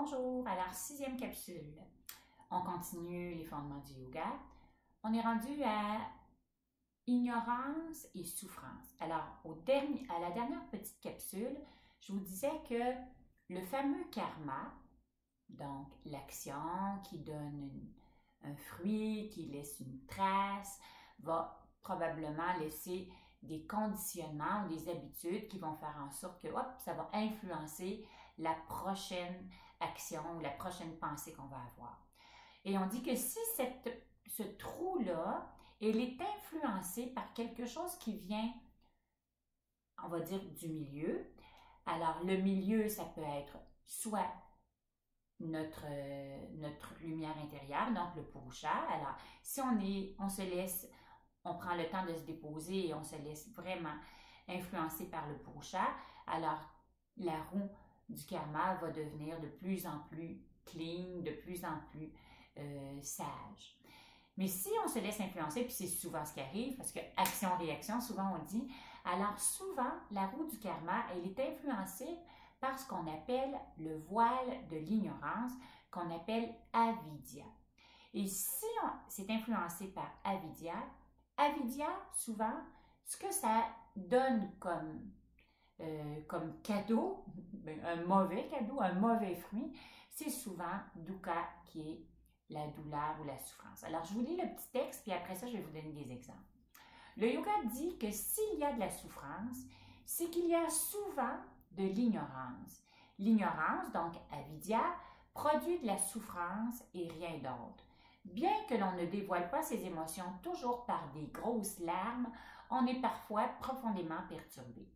Bonjour, alors sixième capsule. On continue les fondements du yoga. On est rendu à ignorance et souffrance. Alors, à la dernière petite capsule, je vous disais que le fameux karma, donc l'action qui donne un fruit, qui laisse une trace, va probablement laisser des conditionnements ou des habitudes qui vont faire en sorte que ça va influencer la prochaine action ou la prochaine pensée qu'on va avoir. Et on dit que si ce trou-là, il est influencé par quelque chose qui vient, on va dire, du milieu. Alors, le milieu, ça peut être soit notre lumière intérieure, donc le purusha. Alors, si on se laisse, on prend le temps de se déposer et on se laisse vraiment influencer par le purusha, alors la roue du karma va devenir de plus en plus clean, de plus en plus sage. Mais si on se laisse influencer, puis c'est souvent ce qui arrive, parce que action-réaction, souvent on dit, alors souvent, la roue du karma, elle est influencée par ce qu'on appelle le voile de l'ignorance, qu'on appelle avidya. Et si c'est influencé par avidya, souvent, ce que ça donne comme cadeau, un mauvais cadeau, un mauvais fruit, c'est souvent dukkha qui est la douleur ou la souffrance. Alors, je vous lis le petit texte, puis après ça, je vais vous donner des exemples. Le yoga dit que s'il y a de la souffrance, c'est qu'il y a souvent de l'ignorance. L'ignorance, donc avidya, produit de la souffrance et rien d'autre. Bien que l'on ne dévoile pas ses émotions toujours par des grosses larmes, on est parfois profondément perturbé.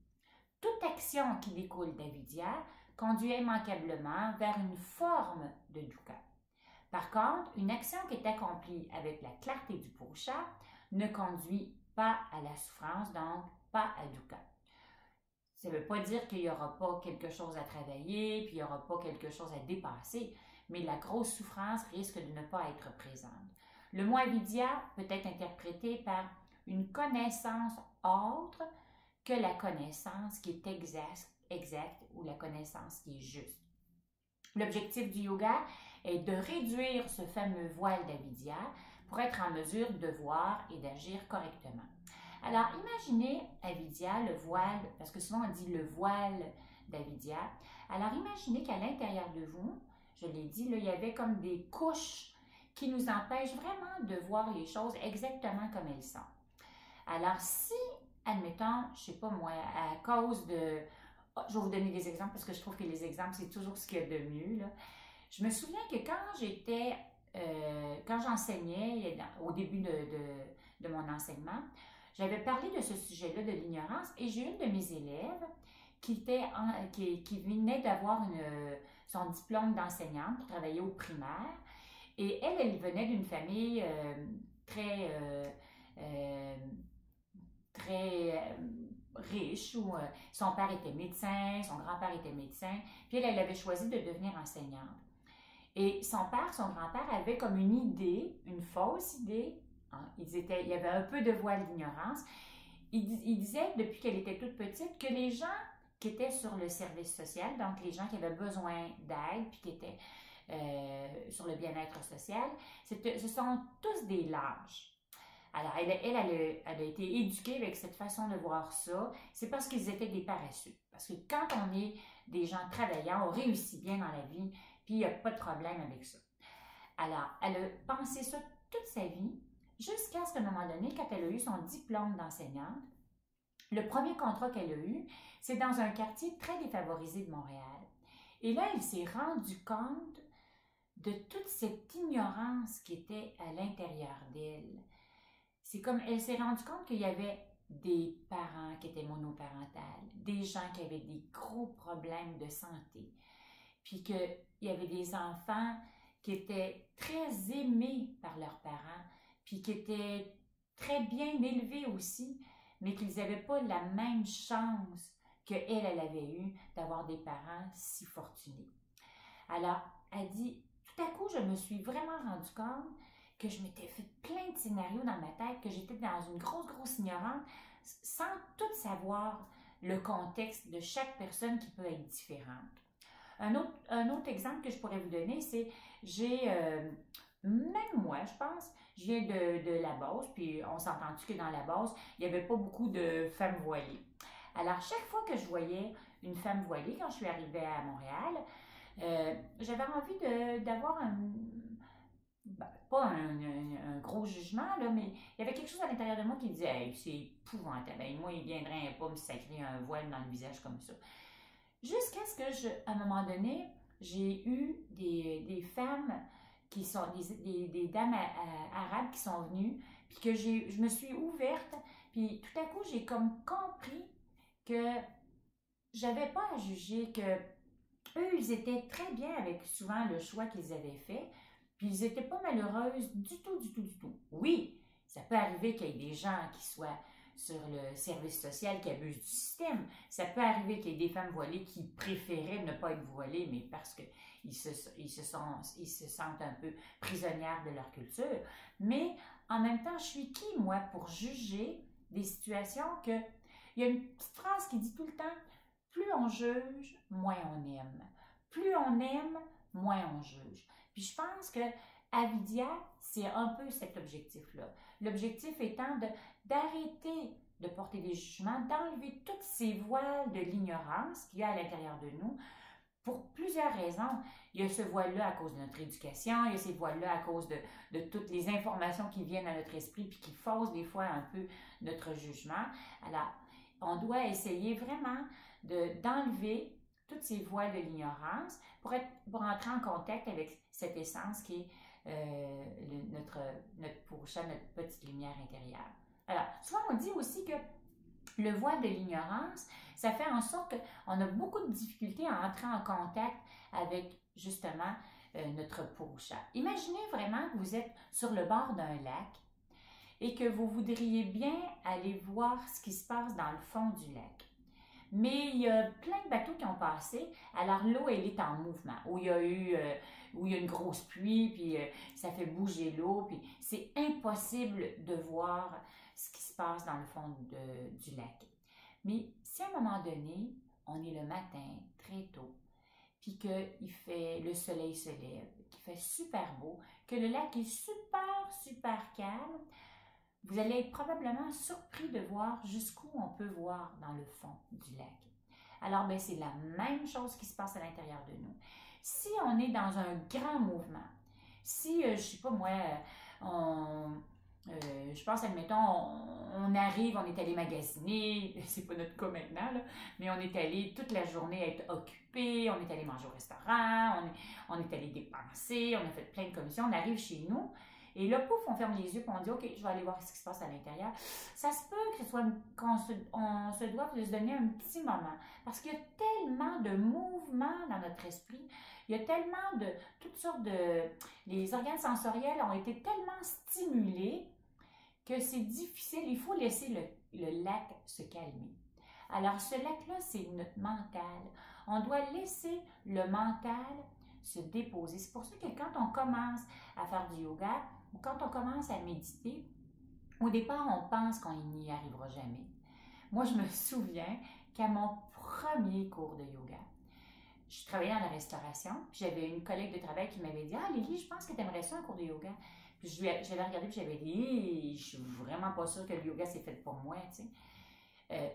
Toute action qui découle d'avidya conduit immanquablement vers une forme de dukkha. Par contre, une action qui est accomplie avec la clarté du purusha ne conduit pas à la souffrance, donc pas à dukkha. Ça ne veut pas dire qu'il n'y aura pas quelque chose à travailler, puis il n'y aura pas quelque chose à dépasser, mais la grosse souffrance risque de ne pas être présente. Le mot avidya peut être interprété par une connaissance autre que la connaissance qui est exacte ou la connaissance qui est juste. L'objectif du yoga est de réduire ce fameux voile d'avidya pour être en mesure de voir et d'agir correctement. Alors, imaginez avidya, le voile, parce que souvent on dit le voile d'avidya. Alors, imaginez qu'à l'intérieur de vous, je l'ai dit, là, il y avait comme des couches qui nous empêchent vraiment de voir les choses exactement comme elles sont. Alors, si, admettons, je ne sais pas moi, à cause de... je vais vous donner des exemples parce que je trouve que les exemples, c'est toujours ce qu'il y a de mieux, là. Je me souviens que quand j'enseignais, au début de mon enseignement, j'avais parlé de ce sujet-là, de l'ignorance, et j'ai une de mes élèves qui venait d'avoir son diplôme d'enseignante pour travailler au primaire, et elle venait d'une famille très riche, où son père était médecin, son grand-père était médecin, puis elle avait choisi de devenir enseignante. Et son grand-père avait comme une idée, une fausse idée, hein, il y avait un peu de voile d'ignorance. Il disait, depuis qu'elle était toute petite, que les gens qui étaient sur le service social, donc les gens qui avaient besoin d'aide, puis qui étaient sur le bien-être social, ce sont tous des lâches. Alors, elle a été éduquée avec cette façon de voir ça. C'est parce qu'ils étaient des paresseux. Parce que quand on est des gens travaillants, on réussit bien dans la vie, puis il n'y a pas de problème avec ça. Alors, elle a pensé ça toute sa vie, jusqu'à ce qu'à un moment donné, quand elle a eu son diplôme d'enseignante, le premier contrat qu'elle a eu, c'est dans un quartier très défavorisé de Montréal. Et là, elle s'est rendue compte de toute cette ignorance qui était à l'intérieur d'elle. C'est comme, elle s'est rendue compte qu'il y avait des parents qui étaient monoparentales, des gens qui avaient des gros problèmes de santé, puis qu'il y avait des enfants qui étaient très aimés par leurs parents, puis qui étaient très bien élevés aussi, mais qu'ils n'avaient pas la même chance qu'elle avait eue d'avoir des parents si fortunés. Alors, elle dit, tout à coup, je me suis vraiment rendue compte que je m'étais fait plein de scénarios dans ma tête, que j'étais dans une grosse ignorance, sans tout savoir le contexte de chaque personne qui peut être différente. Un autre exemple que je pourrais vous donner, c'est, même moi, je pense, je viens de la Beauce, puis on s'entend-tu que dans la Beauce, il n'y avait pas beaucoup de femmes voilées. Alors, chaque fois que je voyais une femme voilée, quand je suis arrivée à Montréal, j'avais envie d'avoir ben, pas un gros jugement, là, mais il y avait quelque chose à l'intérieur de moi qui disait hey, c'est épouvantable. Ben, moi, il viendrait pas me sacrer un voile dans le visage comme ça. Jusqu'à ce que, à un moment donné, j'ai eu des femmes qui sont des dames arabes qui sont venues, puis que je me suis ouverte, puis tout à coup, j'ai comme compris que j'avais pas à juger, que eux, ils étaient très bien avec souvent le choix qu'ils avaient fait, puis ils n'étaient pas malheureuses du tout, du tout, du tout. Oui, ça peut arriver qu'il y ait des gens qui soient sur le service social qui abusent du système. Ça peut arriver qu'il y ait des femmes voilées qui préféraient ne pas être voilées, mais parce qu'ils se sentent un peu prisonnières de leur culture. Mais en même temps, je suis qui, moi, pour juger des situations que... Il y a une petite phrase qui dit tout le temps, plus on juge, moins on aime. Plus on aime, moins on juge. Puis je pense que Avidia, c'est un peu cet objectif-là. L'objectif étant d'arrêter de porter des jugements, d'enlever toutes ces voiles de l'ignorance qu'il y a à l'intérieur de nous, pour plusieurs raisons. Il y a ce voile-là à cause de notre éducation, il y a ces voiles-là à cause de toutes les informations qui viennent à notre esprit puis qui faussent des fois un peu notre jugement. Alors, on doit essayer vraiment d'enlever toutes ces voiles de l'ignorance pour entrer en contact avec cette essence qui est notre Purusha, notre petite lumière intérieure. Alors, souvent on dit aussi que le voile de l'ignorance, ça fait en sorte qu'on a beaucoup de difficultés à entrer en contact avec justement notre Purusha. Imaginez vraiment que vous êtes sur le bord d'un lac et que vous voudriez bien aller voir ce qui se passe dans le fond du lac. Mais il y a plein de bateaux qui ont passé, alors l'eau, elle est en mouvement, où il y a une grosse pluie, puis ça fait bouger l'eau, puis c'est impossible de voir ce qui se passe dans le fond du lac. Mais si à un moment donné, on est le matin, très tôt, puis que le soleil se lève, qu'il fait super beau, que le lac est super, super calme, vous allez être probablement surpris de voir jusqu'où on peut voir dans le fond du lac. Alors, ben, c'est la même chose qui se passe à l'intérieur de nous. Si on est dans un grand mouvement, si, je ne sais pas moi, je pense, admettons, on arrive, on est allé magasiner, c'est pas notre cas maintenant, là, mais on est allé toute la journée être occupé, on est allé manger au restaurant, on est allé dépenser, on a fait plein de commissions, on arrive chez nous, et là, pouf, on ferme les yeux et on dit, OK, je vais aller voir ce qui se passe à l'intérieur. Ça se peut qu'on se doive de se donner un petit moment. Parce qu'il y a tellement de mouvements dans notre esprit. Il y a tellement de toutes sortes de... Les organes sensoriels ont été tellement stimulés que c'est difficile. Il faut laisser le lac se calmer. Alors, ce lac-là, c'est notre mental. On doit laisser le mental se déposer. C'est pour ça que quand on commence à faire du yoga, ou quand on commence à méditer, au départ, on pense qu'on n'y arrivera jamais. Moi, je me souviens qu'à mon premier cours de yoga, je travaillais dans la restauration, puis j'avais une collègue de travail qui m'avait dit « Ah, Lily, je pense que tu aimerais ça un cours de yoga. » Puis j'avais regardé, puis j'avais dit « Je suis vraiment pas sûre que le yoga, c'est fait pour moi. »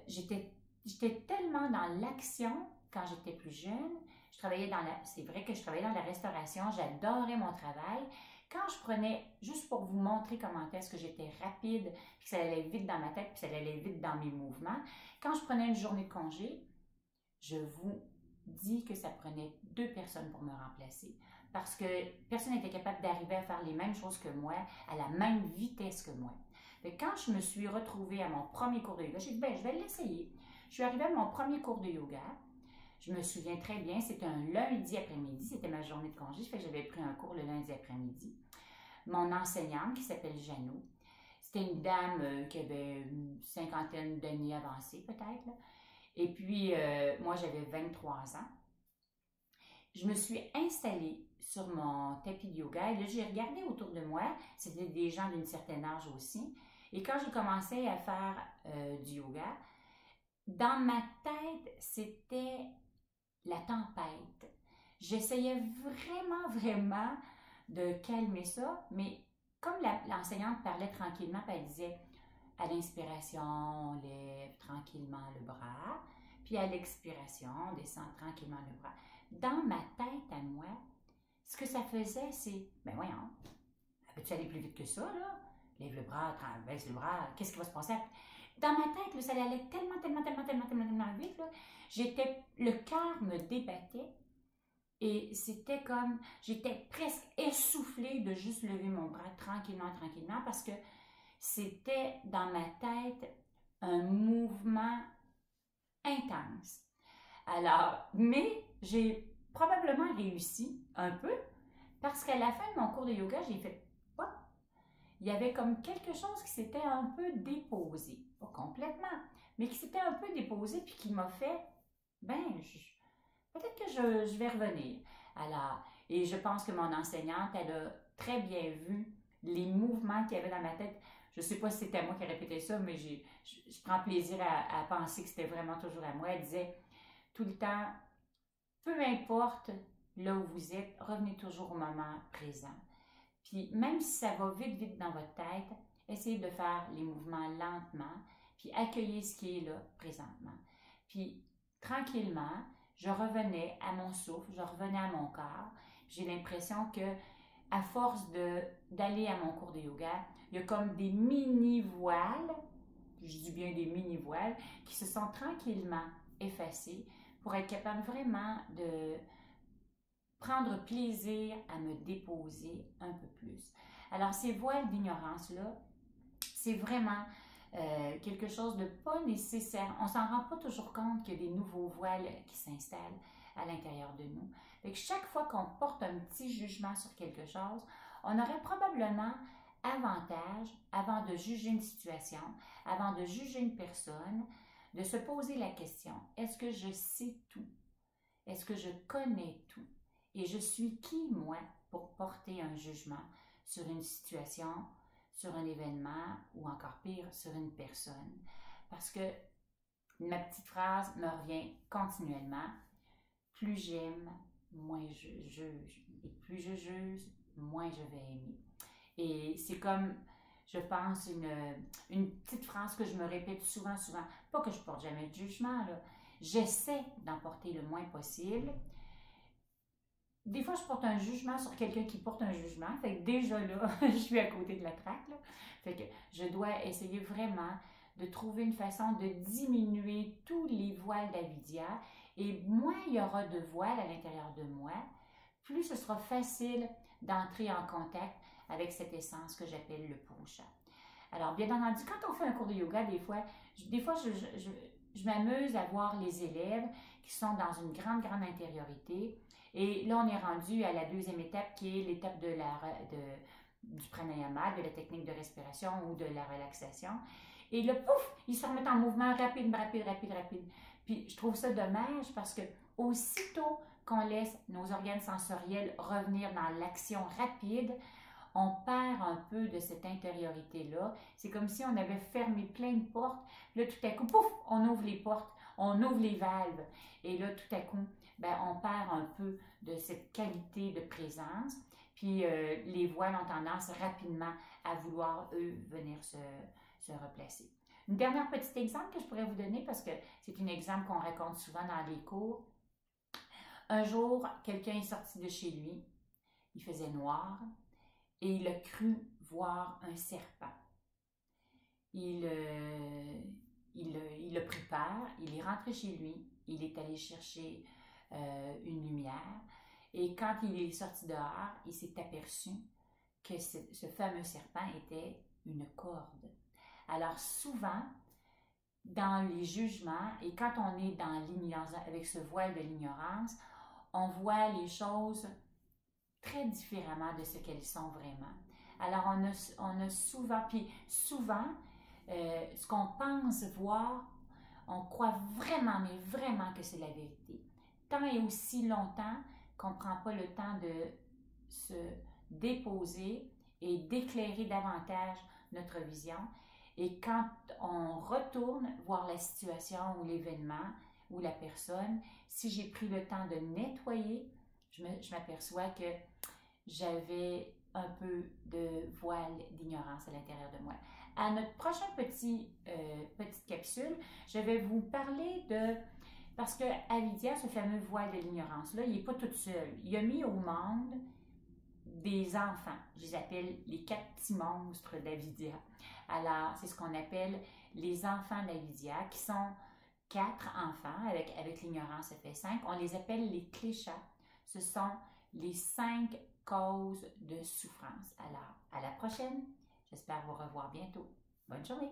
J'étais tellement dans l'action quand j'étais plus jeune. C'est vrai que je travaillais dans la restauration, j'adorais mon travail. Quand je prenais, juste pour vous montrer comment est-ce que j'étais rapide, puis que ça allait vite dans ma tête, puis ça allait vite dans mes mouvements, quand je prenais une journée de congé, je vous dis que ça prenait 2 personnes pour me remplacer. Parce que personne n'était capable d'arriver à faire les mêmes choses que moi, à la même vitesse que moi. Mais quand je me suis retrouvée à mon premier cours de yoga, j'ai dit, ben, je vais l'essayer. Je suis arrivée à mon premier cours de yoga. Je me souviens très bien, c'était un lundi après-midi, c'était ma journée de congé, fait que j'avais pris un cours le lundi après-midi. Mon enseignante, qui s'appelle Jeannot, c'était une dame qui avait une 50aine d'années avancées peut-être. Et puis, moi, j'avais 23 ans. Je me suis installée sur mon tapis de yoga et là, j'ai regardé autour de moi, c'était des gens d'une certaine âge aussi. Et quand j'ai commencé à faire du yoga, dans ma tête, c'était la tempête. J'essayais vraiment, vraiment de calmer ça, mais comme l'enseignante parlait tranquillement, puis elle disait à l'inspiration, on lève tranquillement le bras, puis à l'expiration, on descend tranquillement le bras. Dans ma tête à moi, ce que ça faisait, c'est, ben voyons, peux-tu aller plus vite que ça, là? Lève le bras, baisse le bras, qu'est-ce qui va se passer? Dans ma tête, là, ça allait tellement vite, là. Le cœur me débattait et c'était comme, j'étais presque essoufflée de juste lever mon bras tranquillement, tranquillement, parce que c'était dans ma tête un mouvement intense. Alors, mais j'ai probablement réussi un peu, parce qu'à la fin de mon cours de yoga, j'ai fait, il y avait comme quelque chose qui s'était un peu déposé, pas complètement, mais qui s'était un peu déposé puis qui m'a fait, ben, peut-être que je vais revenir. Alors, et je pense que mon enseignante, elle a très bien vu les mouvements qu'il y avait dans ma tête. Je ne sais pas si c'était moi qui répétais ça, mais je prends plaisir à penser que c'était vraiment toujours à moi. Elle disait tout le temps, peu importe là où vous êtes, revenez toujours au moment présent. Puis même si ça va vite, vite dans votre tête, essayez de faire les mouvements lentement, puis accueillez ce qui est là présentement. Puis tranquillement, je revenais à mon souffle, je revenais à mon corps. J'ai l'impression que à force d'aller à mon cours de yoga, il y a comme des mini-voiles, je dis bien des mini-voiles, qui se sont tranquillement effacées pour être capable vraiment de prendre plaisir à me déposer un peu plus. Alors, ces voiles d'ignorance-là, c'est vraiment quelque chose de pas nécessaire. On s'en rend pas toujours compte qu'il y a des nouveaux voiles qui s'installent à l'intérieur de nous. Fait que chaque fois qu'on porte un petit jugement sur quelque chose, on aurait probablement avantage, avant de juger une situation, avant de juger une personne, de se poser la question, est-ce que je sais tout? Est-ce que je connais tout? Et je suis qui, moi, pour porter un jugement sur une situation, sur un événement ou encore pire, sur une personne? Parce que ma petite phrase me revient continuellement. Plus j'aime, moins je juge. Et plus je juge, moins je vais aimer. Et c'est comme, je pense, une petite phrase que je me répète souvent, souvent. Pas que je porte jamais de jugement, là. J'essaie d'en porter le moins possible. Des fois, je porte un jugement sur quelqu'un qui porte un jugement. Fait que déjà là, je suis à côté de la traque, là. Fait que je dois essayer vraiment de trouver une façon de diminuer tous les voiles d'avidya. Et moins il y aura de voiles à l'intérieur de moi, plus ce sera facile d'entrer en contact avec cette essence que j'appelle le purusha. Alors, bien entendu, quand on fait un cours de yoga, des fois je m'amuse à voir les élèves qui sont dans une grande, grande intériorité. Et là, on est rendu à la deuxième étape qui est l'étape du pranayama, de la technique de respiration ou de la relaxation. Et là, pouf, ils se remettent en mouvement rapide, rapide, rapide, rapide. Puis je trouve ça dommage parce que aussitôt qu'on laisse nos organes sensoriels revenir dans l'action rapide, on perd un peu de cette intériorité-là. C'est comme si on avait fermé plein de portes. Là, tout à coup, pouf, on ouvre les portes, on ouvre les valves. Et là, tout à coup, ben, on perd un peu de cette qualité de présence. Puis les voiles ont tendance rapidement à vouloir, eux, venir se replacer. Une dernière petite exemple que je pourrais vous donner, parce que c'est un exemple qu'on raconte souvent dans les cours. Un jour, quelqu'un est sorti de chez lui, il faisait noir, et il a cru voir un serpent. Il a pris peur, il est rentré chez lui, il est allé chercher une lumière, et quand il est sorti dehors, il s'est aperçu que ce fameux serpent était une corde. Alors souvent, dans les jugements, et quand on est dans l'ignorance, avec ce voile de l'ignorance, on voit les choses très différemment de ce qu'elles sont vraiment. Alors on a souvent, puis souvent, ce qu'on pense voir, on croit vraiment, mais vraiment que c'est la vérité. Tant et aussi longtemps qu'on ne prend pas le temps de se déposer et d'éclairer davantage notre vision. Et quand on retourne voir la situation ou l'événement ou la personne, si j'ai pris le temps de nettoyer, je m'aperçois que j'avais un peu de voile d'ignorance à l'intérieur de moi. À notre prochain petite capsule, je vais vous parler de... Parce que Avidia, ce fameux voile de l'ignorance-là, il n'est pas tout seul. Il a mis au monde des enfants. Je les appelle les 4 petits monstres d'Avidia. Alors, c'est ce qu'on appelle les enfants d'Avidia, qui sont 4 enfants. Avec l'ignorance, ça fait 5. On les appelle les cléchats. Ce sont les 5 causes de souffrance. Alors, à la prochaine. J'espère vous revoir bientôt. Bonne journée!